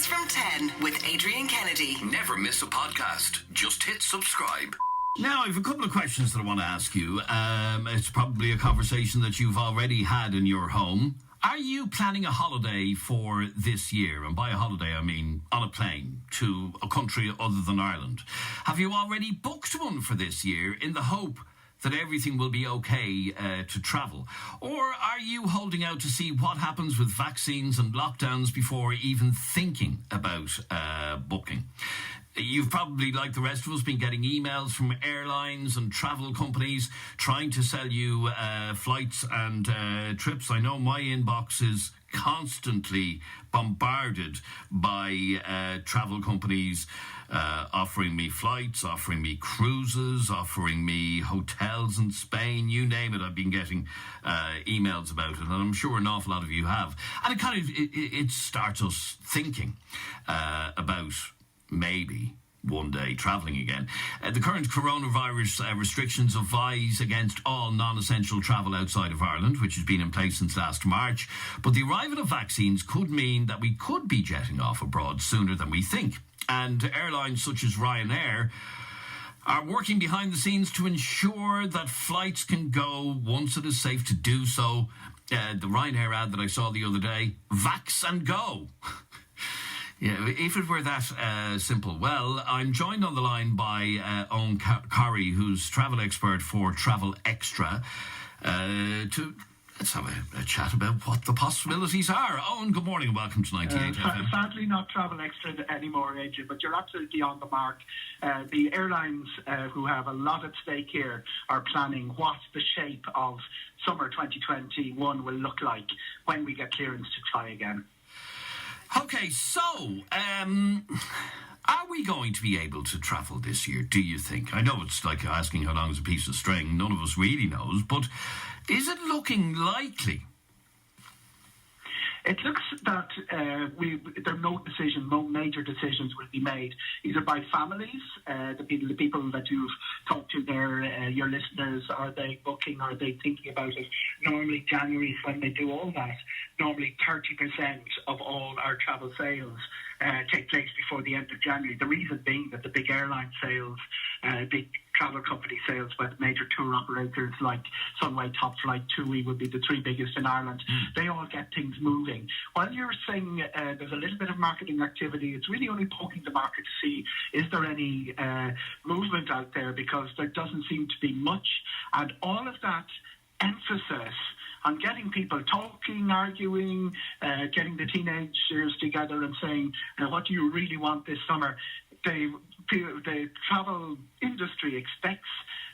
from 10 with Adrian Kennedy. Never miss a podcast. Just hit subscribe. Now, I have a couple of questions that I want to ask you. It's probably a conversation that you've already had in your home. Are you planning a holiday for this year? And by a holiday, I mean on a plane to a country other than Ireland. Have you already booked one for this year in the hope that everything will be okay to travel? Or are you holding out to see what happens with vaccines and lockdowns before even thinking about booking? You've probably, like the rest of us, been getting emails from airlines and travel companies trying to sell you flights and trips. I know my inbox is constantly bombarded by travel companies offering me flights, offering me cruises, offering me hotels in Spain, you name it. I've been getting emails about it, and I'm sure an awful lot of you have. And it kind of it starts us thinking about maybe one day travelling again. The current coronavirus restrictions advise against all non-essential travel outside of Ireland, which has been in place since last March. But the arrival of vaccines could mean that we could be jetting off abroad sooner than we think. And airlines such as Ryanair are working behind the scenes to ensure that flights can go once it is safe to do so. The Ryanair ad that I saw the other day, vax and go. Yeah, if it were that simple. Well, I'm joined on the line by Eoghan Corry, who's travel expert for Travel Extra, let's have a chat about what the possibilities are. Eoghan, good morning and welcome to 98 FM. Sadly not Travel Extra anymore, Adrian, but you're absolutely on the mark. The airlines who have a lot at stake here are planning what the shape of summer 2021 will look like when we get clearance to fly again. Okay, so, are we going to be able to travel this year, do you think? I know it's like asking how long is a piece of string. None of us really knows, but is it looking likely? It looks that no major decisions will be made, either by families, the people that you've talked to there, your listeners. Are they booking? Are they thinking about it? Normally January is when they do all that. Normally 30% of all our travel sales take place before the end of January. The reason being that the big airline sales, big travel company sales by the major tour operators like Sunway, Top Flight, TUI would be the three biggest in Ireland. They all get things moving. While you're saying there's a little bit of marketing activity, it's really only poking the market to see is there any movement out there, because there doesn't seem to be much. And all of that emphasis on getting people talking, arguing, getting the teenagers together and saying, what do you really want this summer? The travel industry expects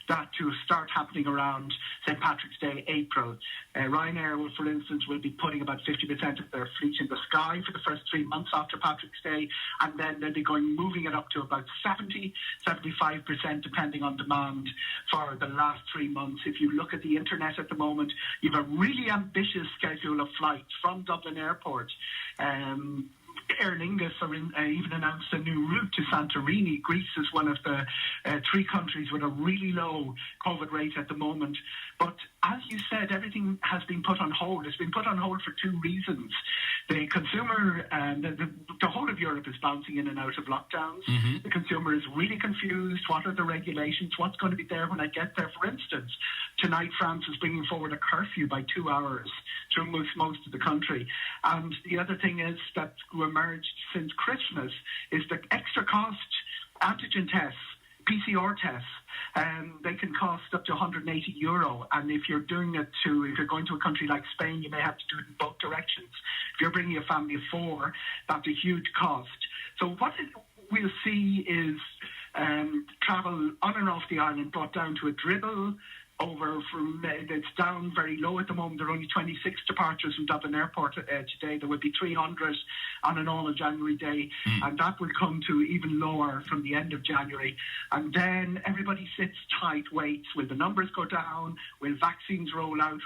that to start happening around St. Patrick's Day, April. Ryanair, for instance, will be putting about 50% of their fleet in the sky for the first 3 months after Patrick's Day, and then they'll be moving it up to about 75%, depending on demand, for the last 3 months. If you look at the internet at the moment, you have a really ambitious schedule of flights from Dublin Airport. Aer Lingus even announced a new route to Santorini. Greece is one of the 3 countries with a really low COVID rate at the moment. But as you said, everything has been put on hold. It's been put on hold for 2 reasons. The consumer, the whole of Europe is bouncing in and out of lockdowns. Mm-hmm. The consumer is really confused. What are the regulations? What's going to be there when I get there? For instance, tonight France is bringing forward a curfew by 2 hours through most of the country. And the other thing is that emerged since Christmas is the extra cost antigen tests, PCR tests. They can cost up to €180, and if you're going to a country like Spain, you may have to do it in both directions. If you're bringing a family of 4, that's a huge cost. So what we'll see is travel on and off the island brought down to a dribble. It's down very low at the moment. There are only 26 departures from Dublin Airport today. There will be 300 on a normal January day, and that will come to even lower from the end of January. And then everybody sits tight, waits. Will the numbers go down? Will vaccines roll out?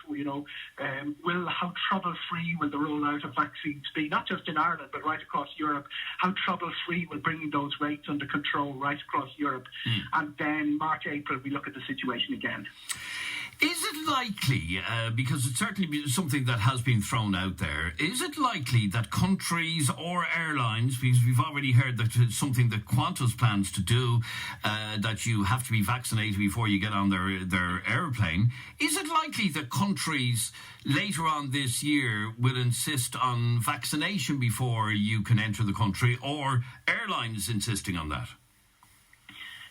How trouble-free will the rollout of vaccines be? Not just in Ireland, but right across Europe. How trouble-free will bringing those rates under control right across Europe? And then March, April, we look at the situation again. Is it likely, because it's certainly something that has been thrown out there, is it likely that countries or airlines, because we've already heard that it's something that Qantas plans to do, that you have to be vaccinated before you get on their aeroplane, is it likely that countries later on this year will insist on vaccination before you can enter the country, or airlines insisting on that?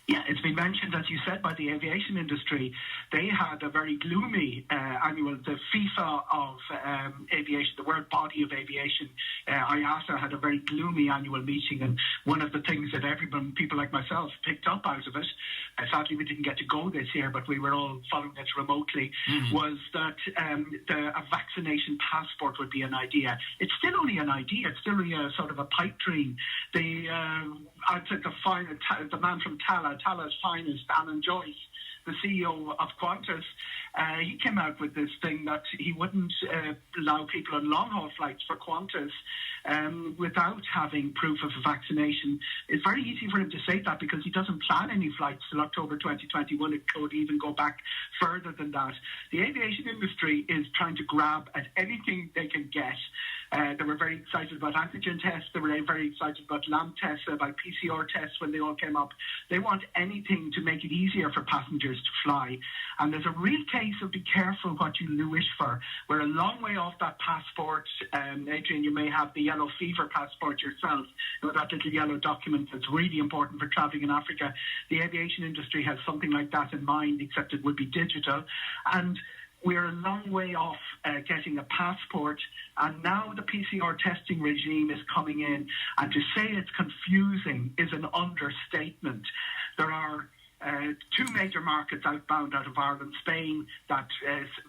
Yeah, it's been mentioned, as you said, by the aviation industry. They had a very gloomy annual, the FIFA of aviation, the World Body of Aviation, IATA, had a very gloomy annual meeting. And one of the things that people like myself, picked up out of it, sadly we didn't get to go this year, but we were all following it remotely, was that a vaccination passport would be an idea. It's still only an idea. It's still only a sort of a pipe dream. I'd say the man from Tala's finest, Alan Joyce, the CEO of Qantas, he came out with this thing that he wouldn't allow people on long-haul flights for Qantas without having proof of a vaccination. It's very easy for him to say that because he doesn't plan any flights till October 2021. It could even go back further than that. The aviation industry is trying to grab at anything they can get. They were very excited about antigen tests. They were very excited about LAMP tests, about PCR tests when they all came up. They want anything to make it easier for passengers to fly. And there's a real case of be careful what you wish for. We're a long way off that passport. Adrian, you may have the yellow fever passport yourself, that little yellow document that's really important for travelling in Africa. The aviation industry has something like that in mind, except it would be digital. And we're a long way off getting a passport, and now the PCR testing regime is coming in, and to say it's confusing is an understatement. There are two major markets outbound out of Ireland, Spain, that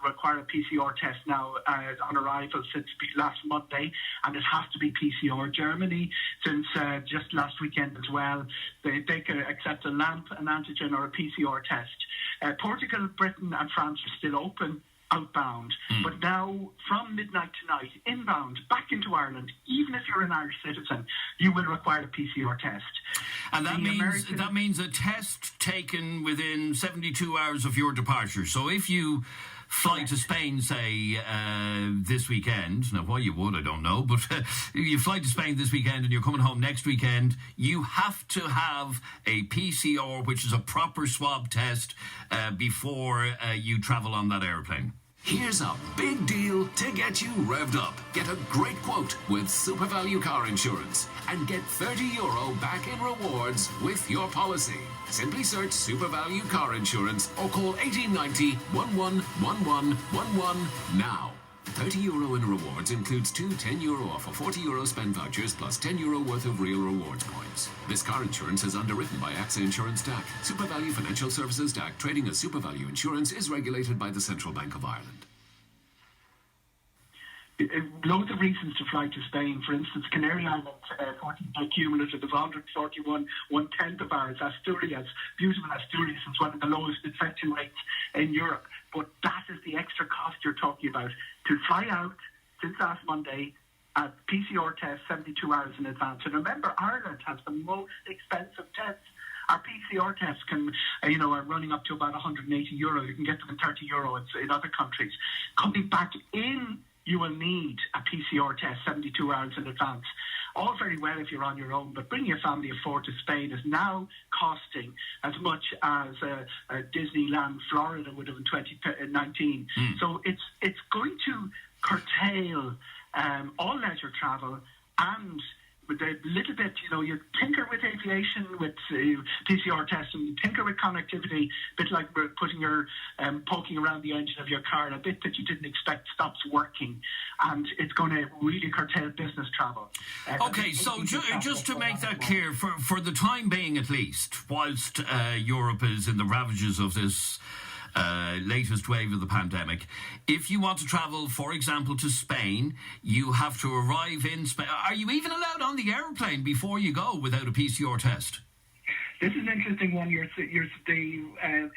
require a PCR test now on arrival since last Monday, and it has to be PCR. Germany, since just last weekend as well, they can accept a LAMP, an antigen, or a PCR test. Portugal, Britain and France are still open outbound, but now from midnight tonight, inbound back into Ireland, even if you're an Irish citizen, you will require a PCR test. And that means a test taken within 72 hours of your departure. So if you fly to Spain, say, this weekend, now why you would, I don't know, but you fly to Spain this weekend and you're coming home next weekend, you have to have a PCR, which is a proper swab test, before you travel on that airplane. Here's a big deal to get you revved up. Get a great quote with Super Value Car Insurance and get €30 back in rewards with your policy. Simply search Super Value Car Insurance or call 1890 111111 now. €30 in rewards includes two €10 off or €40 spend vouchers plus €10 worth of real rewards points. This car insurance is underwritten by AXA Insurance DAC. Super Value Financial Services DAC, trading as Super Value Insurance, is regulated by the Central Bank of Ireland. Loads of reasons to fly to Spain. For instance, Canary Islands, 14 cumulative of 141, 1/10 of ours. Asturias, beautiful Asturias, is one of the lowest infection rates in Europe. But that is the extra cost you're talking about. To fly out since last Monday, a PCR test 72 hours in advance. And remember, Ireland has the most expensive tests. Our PCR tests are running up to about €180. You can get them in €30 in other countries. Coming back in, you will need a PCR test 72 hours in advance. All very well if you're on your own, but bringing a family of four to Spain is now costing as much as Disneyland Florida would have in 2019. So it's going to curtail all leisure travel, and with a little bit, you tinker with aviation, with PCR testing, you tinker with connectivity, a bit like putting your poking around the engine of your car, and a bit that you didn't expect stops working, and it's going to really curtail business travel. Okay, so just to make that clear, for the time being at least, whilst Europe is in the ravages of this latest wave of the pandemic, if you want to travel, for example, to Spain, you have to arrive in Spain. Are you even allowed on the airplane before you go without a PCR test? This is an interesting one. The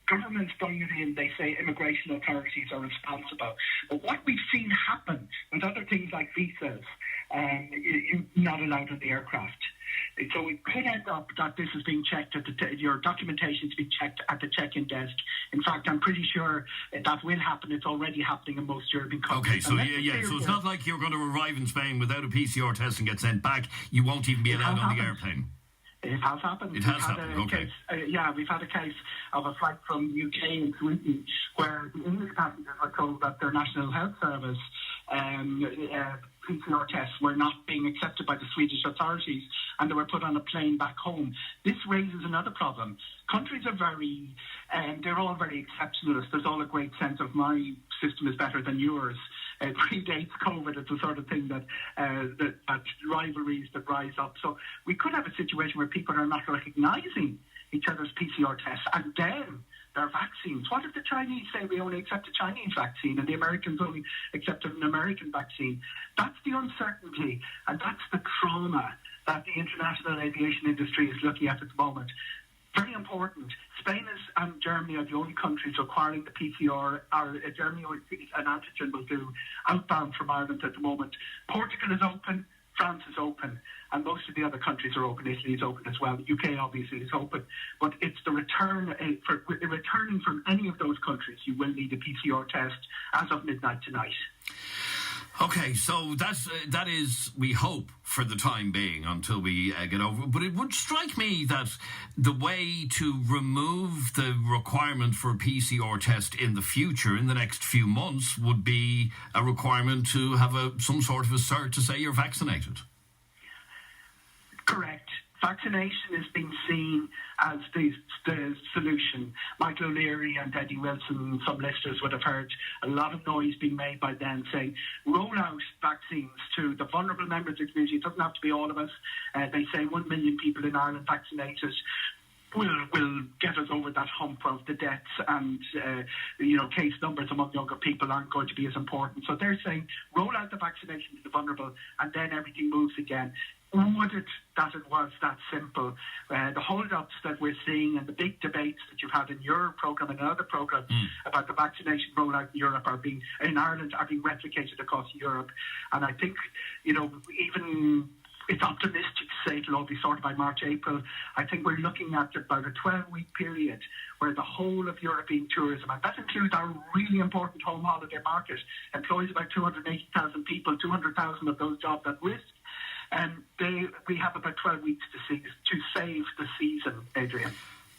government's bringing it in. They say immigration authorities are responsible. But what we've seen happen with other things like visas, you're not allowed on the aircraft. So it could end up that this is being checked at your documentation is being checked at the check-in desk. In fact, I'm pretty sure that will happen. It's already happening in most European countries. Okay, so so it's not like you're going to arrive in Spain without a PCR test and get sent back. You won't even be allowed on the airplane. It has happened. It has happened, okay. We've had a case of a flight from UK and Sweden where the English passengers were told that their National Health Service PCR tests were not being accepted by the Swedish authorities and they were put on a plane back home. This raises another problem. Countries are they're all very exceptionalist. There's all a great sense of my system is better than yours. Predates COVID. It's the sort of thing that rivalries that rise up. So we could have a situation where people are not recognising each other's PCR tests and then their vaccines. What if the Chinese say we only accept a Chinese vaccine and the Americans only accept an American vaccine? That's the uncertainty and that's the trauma that the international aviation industry is looking at the moment. Very important. Spain and Germany are the only countries requiring the PCR. Germany, an antigen will do outbound from Ireland at the moment. Portugal is open. France is open, and most of the other countries are open. Italy is open as well. The UK obviously is open, but it's the returning from any of those countries. You will need a PCR test as of midnight tonight. Okay, so that is, we hope, for the time being until we get over. But it would strike me that the way to remove the requirement for a PCR test in the future, in the next few months, would be a requirement to have some sort of a cert to say you're vaccinated. Correct. Vaccination is being seen as the solution. Michael O'Leary and Eddie Wilson, some listeners would have heard a lot of noise being made by them saying, roll out vaccines to the vulnerable members of the community. It doesn't have to be all of us. They say 1 million people in Ireland vaccinated will get us over that hump of the deaths and, case numbers among younger people aren't going to be as important. So they're saying, roll out the vaccination to the vulnerable and then everything moves again. Would it that it was that simple? The hold-ups that we're seeing and the big debates that you've had in your programme and other programmes about the vaccination rollout in Ireland are being replicated across Europe. And I think, even it's optimistic to say it'll all be sorted by March, April. I think we're looking at about a 12-week period where the whole of European tourism, and that includes our really important home holiday market, employs about 280,000 people, 200,000 of those jobs at risk. We have about 12 weeks to save the season, Adrian.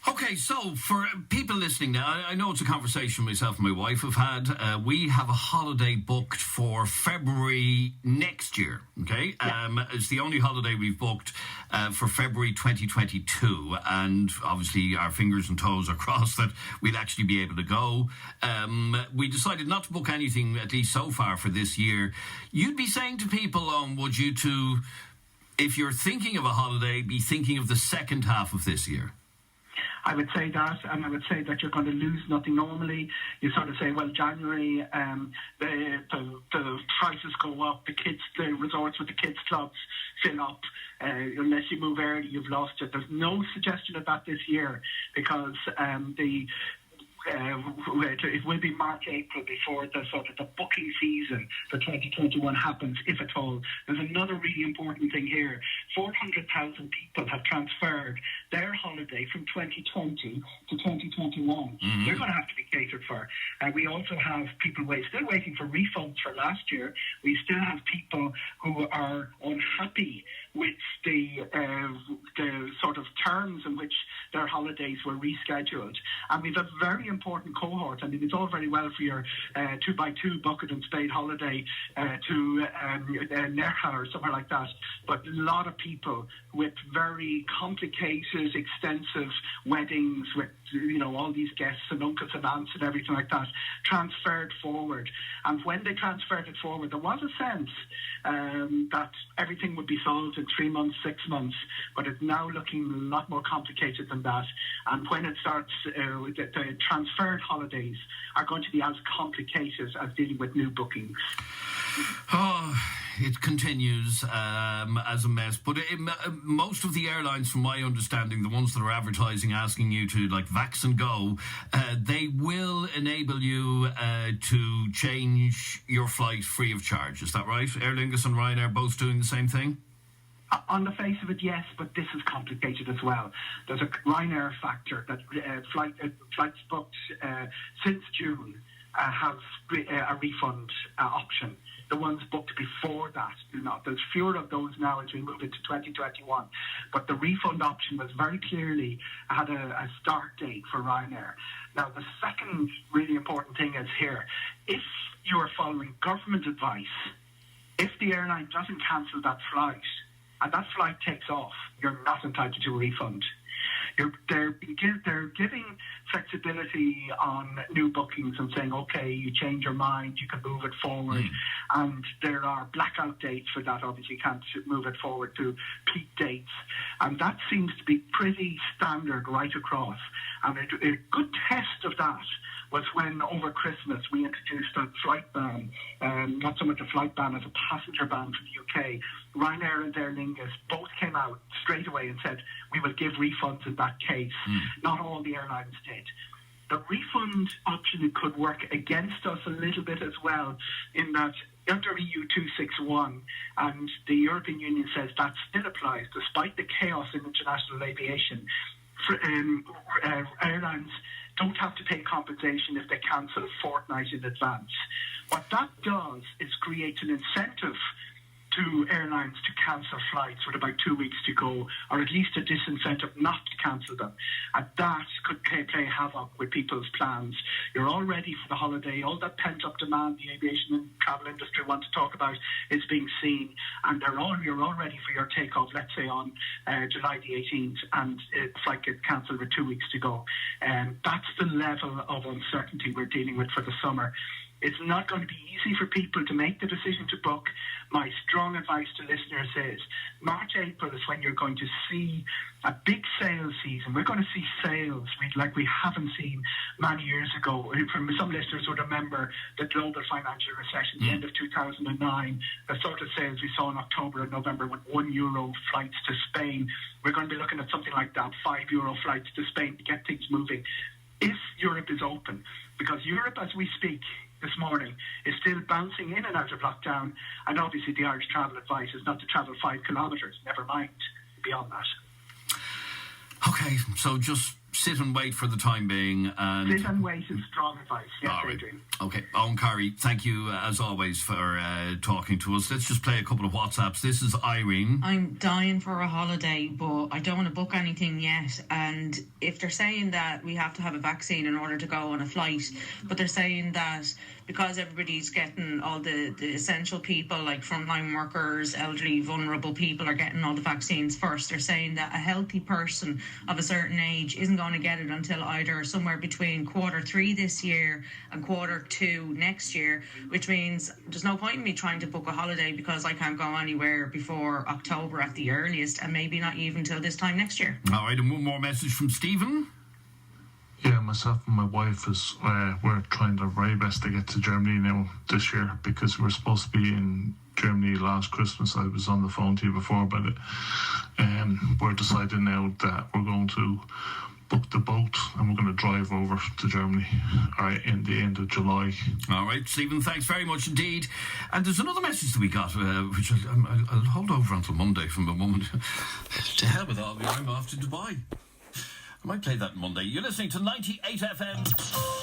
Okay, so for people listening now, I know it's a conversation myself and my wife have had. We have a holiday booked for February next year, okay? Yeah. It's the only holiday we've booked for February 2022, and obviously our fingers and toes are crossed that we'll actually be able to go. We decided not to book anything, at least so far, for this year. You'd be saying to people, would you, if you're thinking of a holiday, be thinking of the second half of this year? I would say that, and I would say that you're going to lose nothing. Normally, you sort of say, well, January, the prices go up, the resorts with the kids' clubs fill up. Unless you move early, you've lost it. There's no suggestion of that this year because it will be March, April before the booking season for 2021 happens, if at all. There's another really important thing here. 400,000 people have transferred their holiday from 2020 to 2021. Mm-hmm. They're going to have to be catered for. We also have people still waiting for refunds for last year. We still have people who are unhappy with the sort of terms in which their holidays were rescheduled. And we've a very important cohort. I mean, it's all very well for your 2x2 bucket and spade holiday to Nerja or somewhere like that, but a lot of people with very complicated, extensive weddings with, all these guests and uncles and aunts and everything like that transferred forward. And when they transferred it forward, there was a sense that everything would be solved in 3 months, 6 months, but it's now looking a lot more complicated than that. And when it starts, the transferred holidays are going to be as complicated as dealing with new bookings. Oh, it continues as a mess. But most of the airlines, from my understanding, the ones that are advertising, asking you to vax and go, they will enable you to change your flight free of charge. Is that right? Aer Lingus and Ryanair both doing the same thing? On the face of it, yes, but this is complicated as well. There's a Ryanair factor that flights booked since June have a refund option. The ones booked before that do not. There's fewer of those now as we move into 2021. But the refund option was very clearly had a start date for Ryanair. Now, the second really important thing is here. If you are following government advice, if the airline doesn't cancel that flight, and that flight takes off, you're not entitled to a refund. They're giving flexibility on new bookings and saying, okay, you change your mind, you can move it forward. And there are blackout dates for that. Obviously, you can't move it forward to peak dates. And that seems to be pretty standard right across. And a good test of that was when over Christmas we introduced a flight ban, not so much a flight ban as a passenger ban for the UK. Ryanair and Aer Lingus both came out straight away and said, we will give refunds in that case. Not all the airlines did. The refund option could work against us a little bit as well, in that under EU 261, and the European Union says that still applies, despite the chaos in international aviation. Airlines don't have to pay compensation if they cancel a fortnight in advance. What that does is create an incentive to airlines to cancel flights with about 2 weeks to go, or at least a disincentive not to cancel them. And that could play havoc with people's plans. You're all ready for the holiday. All that pent-up demand the aviation and travel industry want to talk about is being seen. And you're all ready for your takeoff, let's say on July the 18th, and the flight gets cancelled with 2 weeks to go. And that's the level of uncertainty we're dealing with for the summer. It's not going to be easy for people to make the decision to book. My strong advice to listeners is March, April is when you're going to see a big sales season. We're going to see sales like we haven't seen many years ago. From some listeners would remember the global financial recession, the end of 2009, the sort of sales we saw in October and November with €1 flights to Spain. We're going to be looking at something like that, €5 flights to Spain to get things moving. If Europe is open, because Europe, as we speak this morning, is still bouncing in and out of lockdown, and obviously the Irish travel advice is not to travel 5 kilometres, never mind beyond that. Okay, so just sit and wait for the time being. And sit and wait is strong advice, yes, right. Adrian. Okay, Eoghan Corry, thank you as always for talking to us. Let's just play a couple of WhatsApps. This is Irene. I'm dying for a holiday, but I don't want to book anything yet. And if they're saying that we have to have a vaccine in order to go on a flight, but they're saying that because everybody's getting, all the essential people like frontline workers, elderly, vulnerable people are getting all the vaccines first, they're saying that a healthy person of a certain age isn't going to get it until either somewhere between Q3 this year and Q2 next year, which means there's no point in me trying to book a holiday because I can't go anywhere before October at the earliest, and maybe not even till this time next year. All right, and one more message from Stephen. Yeah, myself and my wife we're trying our very best to get to Germany now this year, because we're supposed to be in Germany last Christmas. I was on the phone to you before about it. We're deciding now that we're going to book the boat and we're going to drive over to Germany in the end of July. All right, Stephen, thanks very much indeed. And there's another message that we got, which I'll hold over until Monday from the moment. To hell with all of you, I'm off to Dubai. I might play that Monday. You're listening to 98 FM.